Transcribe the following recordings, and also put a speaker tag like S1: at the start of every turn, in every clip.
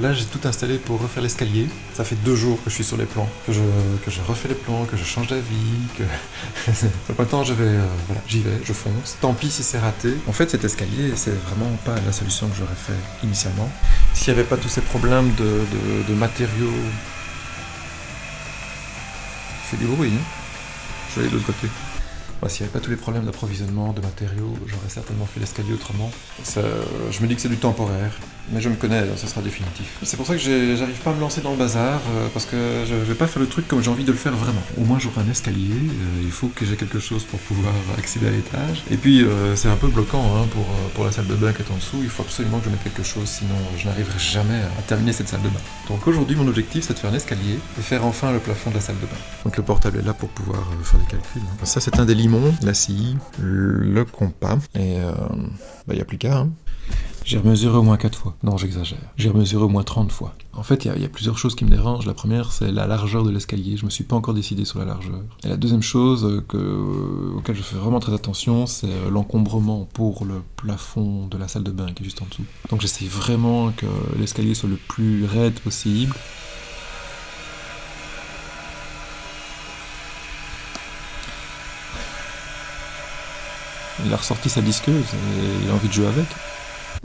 S1: là j'ai tout installé pour refaire l'escalier. Ça fait 2 jours que je suis sur les plans, que je refais les plans, que je change d'avis, que... Donc maintenant voilà, j'y vais, je fonce. Tant pis si c'est raté. En fait cet escalier, c'est vraiment pas la solution que j'aurais fait initialement. S'il n'y avait pas tous ces problèmes de matériaux... Il fait du bruit, hein. Je vais aller de l'autre côté. S'il n'y avait pas tous les problèmes d'approvisionnement, de matériaux, j'aurais certainement fait l'escalier autrement. Je me dis que c'est du temporaire, mais je me connais, ça sera définitif. C'est pour ça que j'arrive pas à me lancer dans le bazar, parce que je vais pas faire le truc comme j'ai envie de le faire vraiment. Au moins j'aurai un escalier, il faut que j'ai quelque chose pour pouvoir accéder à l'étage. Et puis c'est un peu bloquant hein, pour la salle de bain qui est en dessous, il faut absolument que je mette quelque chose, sinon je n'arriverai jamais à terminer cette salle de bain. Donc aujourd'hui mon objectif c'est de faire un escalier et faire enfin le plafond de la salle de bain. Donc le portable est là pour pouvoir faire des calculs. Hein. Ça c'est un des limons. La scie, le compas, et y a plus qu'à. Hein. J'ai remesuré au moins 4 fois. Non, j'exagère. J'ai remesuré au moins 30 fois. En fait, il y a plusieurs choses qui me dérangent. La première, c'est la largeur de l'escalier. Je me suis pas encore décidé sur la largeur. Et la deuxième chose auquel je fais vraiment très attention, c'est l'encombrement pour le plafond de la salle de bain qui est juste en dessous. Donc j'essaie vraiment que l'escalier soit le plus raide possible. Il a ressorti sa disqueuse et il a envie de jouer avec.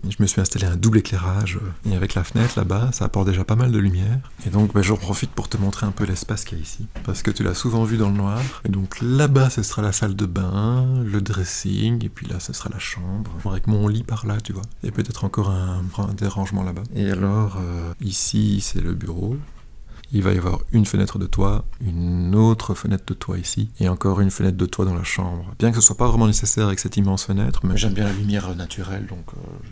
S1: Je me suis installé un double éclairage et avec la fenêtre là-bas, ça apporte déjà pas mal de lumière. Et donc j'en profite pour te montrer un peu l'espace qu'il y a ici. Parce que tu l'as souvent vu dans le noir. Et donc là-bas, ce sera la salle de bain, le dressing, et puis là, ce sera la chambre. Avec mon lit par là, tu vois. Et peut-être encore un dérangement là-bas. Et alors, ici, c'est le bureau. Il va y avoir une fenêtre de toit, une autre fenêtre de toit ici, et encore une fenêtre de toit dans la chambre. Bien que ce soit pas vraiment nécessaire avec cette immense fenêtre, mais j'aime bien la lumière naturelle, donc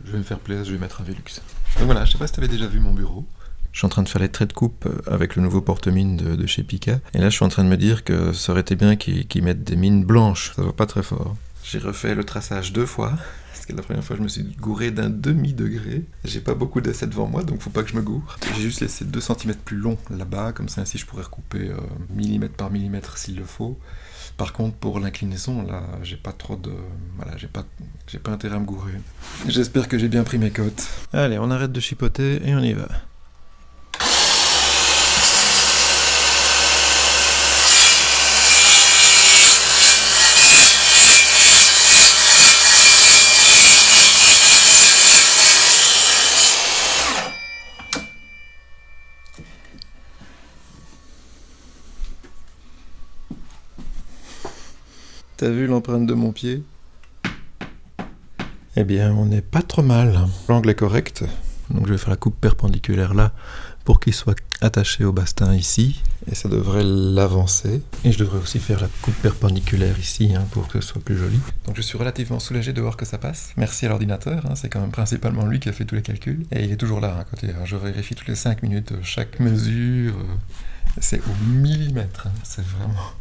S1: je vais me faire plaisir, je vais mettre un Velux. Donc voilà, je sais pas si tu avais déjà vu mon bureau. Je suis en train de faire les traits de coupe avec le nouveau porte-mine de chez Pika, et là je suis en train de me dire que ça aurait été bien qu'ils mettent des mines blanches, ça va pas très fort. J'ai refait le traçage 2 fois. Parce que la première fois, je me suis gouré d'un demi-degré. J'ai pas beaucoup d'essais devant moi, donc faut pas que je me gourre. J'ai juste laissé 2 cm plus long là-bas, comme ça, ainsi je pourrais recouper millimètre par millimètre s'il le faut. Par contre, pour l'inclinaison, là, j'ai pas trop de... Voilà, j'ai pas intérêt à me gourer. J'espère que j'ai bien pris mes cotes. Allez, on arrête de chipoter et on y va. T'as vu l'empreinte de mon pied ? Eh bien, on n'est pas trop mal. L'angle est correct, donc je vais faire la coupe perpendiculaire là pour qu'il soit attaché au bastin ici, et ça devrait l'avancer. Et je devrais aussi faire la coupe perpendiculaire ici pour que ce soit plus joli. Donc je suis relativement soulagé de voir que ça passe. Merci à l'ordinateur, c'est quand même principalement lui qui a fait tous les calculs. Et il est toujours là à côté. Je vérifie toutes les 5 minutes chaque mesure. C'est au millimètre, c'est vraiment...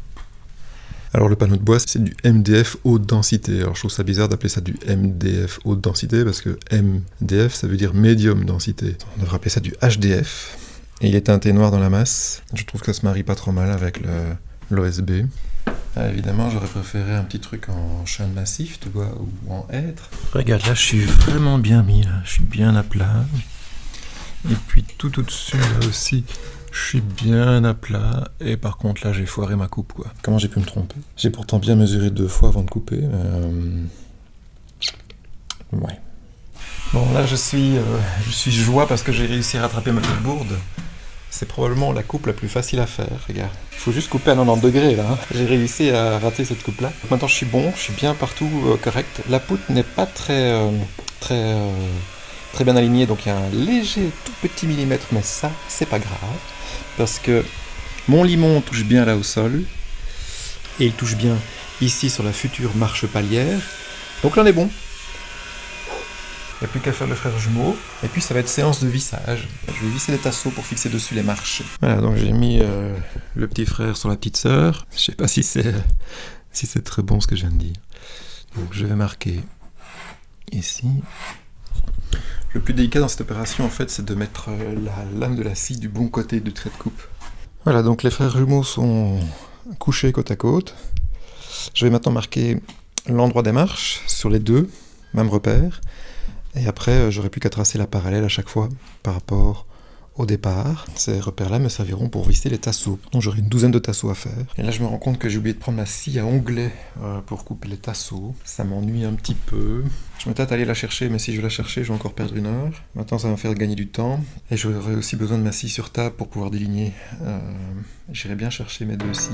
S1: Alors le panneau de bois, c'est du MDF haute densité. Alors je trouve ça bizarre d'appeler ça du MDF haute densité, parce que MDF, ça veut dire médium densité. On devrait appeler ça du HDF. Et il est teinté noir dans la masse. Je trouve que ça se marie pas trop mal avec l'OSB. Évidemment, j'aurais préféré un petit truc en chêne massif, tu vois, ou en hêtre. Regarde, là, je suis vraiment bien mis, là. Je suis bien à plat. Et puis tout au-dessus, là aussi... Je suis bien à plat, et par contre là j'ai foiré ma coupe quoi. Comment j'ai pu me tromper ? J'ai pourtant bien mesuré 2 fois avant de couper. Ouais. Bon là je suis joie parce que j'ai réussi à rattraper ma petite bourde. C'est probablement la coupe la plus facile à faire, regarde. Il faut juste couper à 90 degrés là. J'ai réussi à rater cette coupe là. Maintenant je suis bon, je suis bien partout correct. La poutre n'est pas très bien alignée, donc il y a un léger tout petit millimètre, mais ça c'est pas grave. Parce que mon limon touche bien là au sol, et il touche bien ici sur la future marche palière. Donc là on est bon. Il n'y a plus qu'à faire le frère jumeau, et puis ça va être séance de vissage. Je vais visser les tasseaux pour fixer dessus les marches. Voilà, donc j'ai mis le petit frère sur la petite sœur. Je sais pas si c'est très bon ce que je viens de dire. Donc je vais marquer ici. Le plus délicat dans cette opération, en fait, c'est de mettre la lame de la scie du bon côté du trait de coupe. Voilà, donc les frères jumeaux sont couchés côte à côte. Je vais maintenant marquer l'endroit des marches sur les 2, même repère. Et après, j'aurai plus qu'à tracer la parallèle à chaque fois par rapport au départ. Ces repères-là me serviront pour visser les tasseaux. Donc j'aurai une douzaine de tasseaux à faire. Et là je me rends compte que j'ai oublié de prendre ma scie à onglet pour couper les tasseaux. Ça m'ennuie un petit peu. Je me tâte à aller la chercher, mais si je vais la chercher, je vais encore perdre 1 heure. Maintenant ça va me faire gagner du temps. Et j'aurai aussi besoin de ma scie sur table pour pouvoir déligner. J'irai bien chercher mes 2 scies.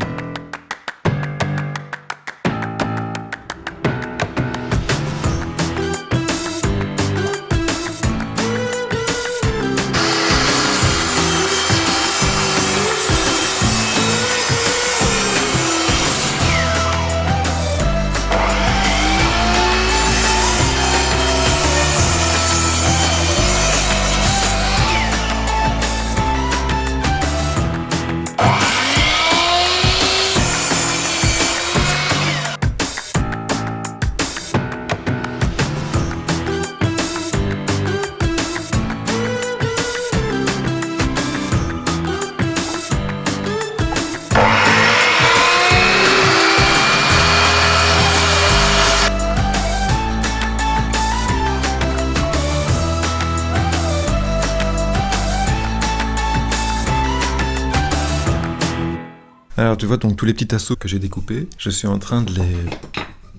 S1: Alors tu vois donc tous les petits tasseaux que j'ai découpés, je suis en train de les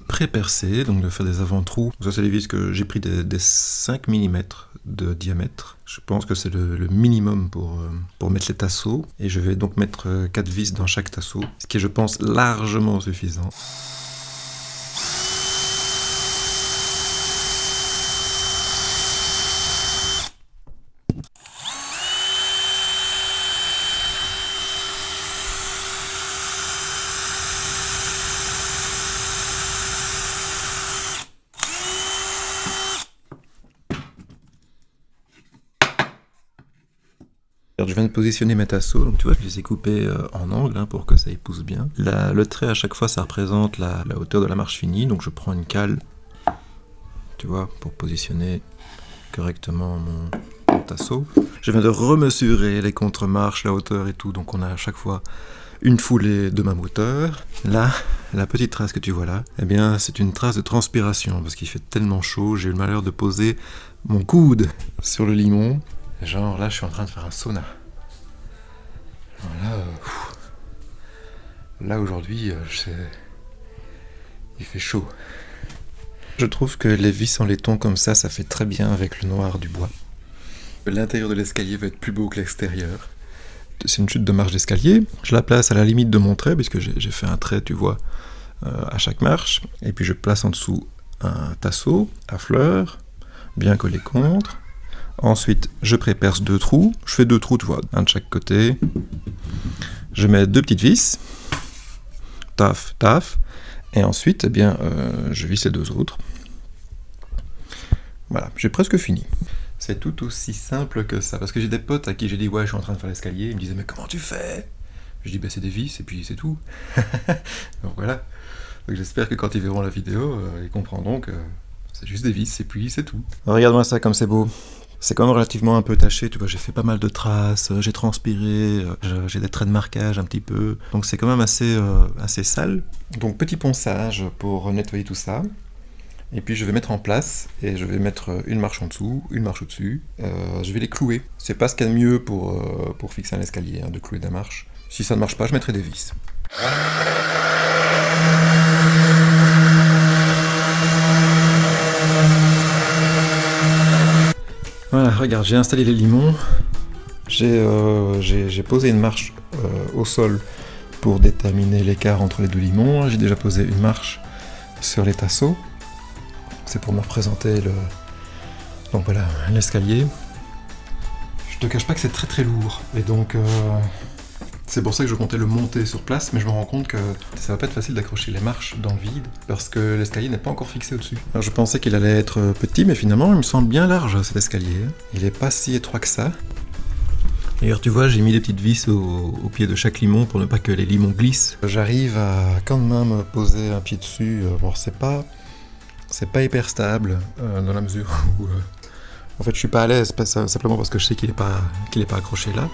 S1: pré-percer, donc de faire des avant-trous. Ça c'est des vis que j'ai pris des 5 mm de diamètre. Je pense que c'est le minimum pour mettre les tasseaux. Et je vais donc mettre 4 vis dans chaque tasseau, ce qui est je pense largement suffisant. Je viens de positionner mes tasseaux, donc tu vois, je les ai coupés en angle pour que ça épouse bien. Le trait à chaque fois, ça représente la hauteur de la marche finie, donc je prends une cale, tu vois, pour positionner correctement mon tasseau. Je viens de remesurer les contre-marches, la hauteur et tout, donc on a à chaque fois une foulée de même hauteur. Là, la petite trace que tu vois là, eh bien, c'est une trace de transpiration, parce qu'il fait tellement chaud, j'ai eu le malheur de poser mon coude sur le limon. Genre là, je suis en train de faire un sauna. Là aujourd'hui, il fait chaud. Je trouve que les vis en laiton comme ça fait très bien avec le noir du bois. L'intérieur de l'escalier va être plus beau que l'extérieur. C'est une chute de marche d'escalier. Je la place à la limite de mon trait, puisque j'ai fait un trait, tu vois, à chaque marche. Et puis je place en dessous un tasseau à fleurs, bien collé contre. Ensuite, je pré-perce 2 trous. Je fais 2 trous, tu vois, un de chaque côté. Je mets 2 petites vis. Taf, taf. Et ensuite, eh bien, je visse les 2 autres. Voilà, j'ai presque fini. C'est tout aussi simple que ça. Parce que j'ai des potes à qui j'ai dit « Ouais, je suis en train de faire l'escalier. » Ils me disaient « Mais comment tu fais ?» Je dis « Bah, c'est des vis et puis c'est tout. » Donc voilà. Donc j'espère que quand ils verront la vidéo, ils comprendront que c'est juste des vis et puis c'est tout. Regarde-moi ça comme c'est beau. C'est quand même relativement un peu taché, tu vois, j'ai fait pas mal de traces, j'ai transpiré, j'ai des traits de marquage un petit peu, donc c'est quand même assez sale. Donc petit ponçage pour nettoyer tout ça, et puis je vais mettre en place, et je vais mettre une marche en dessous, une marche au-dessus, je vais les clouer. C'est pas ce qu'il y a de mieux pour fixer un escalier, de clouer des marches. Si ça ne marche pas, je mettrai des vis. Voilà, regarde, j'ai installé les limons, j'ai posé une marche au sol pour déterminer l'écart entre les 2 limons, j'ai déjà posé une marche sur les tasseaux, c'est pour me représenter donc voilà, l'escalier. Je te cache pas que c'est très très lourd, et donc c'est pour ça que je comptais le monter sur place, mais je me rends compte que ça va pas être facile d'accrocher les marches dans le vide, parce que l'escalier n'est pas encore fixé au-dessus. Alors je pensais qu'il allait être petit, mais finalement il me semble bien large cet escalier. Il est pas si étroit que ça. D'ailleurs tu vois, j'ai mis des petites vis au pied de chaque limon pour ne pas que les limons glissent. J'arrive à quand même poser un pied dessus, bon c'est pas hyper stable, dans la mesure où en fait je suis pas à l'aise, simplement parce que je sais qu'il est pas accroché là.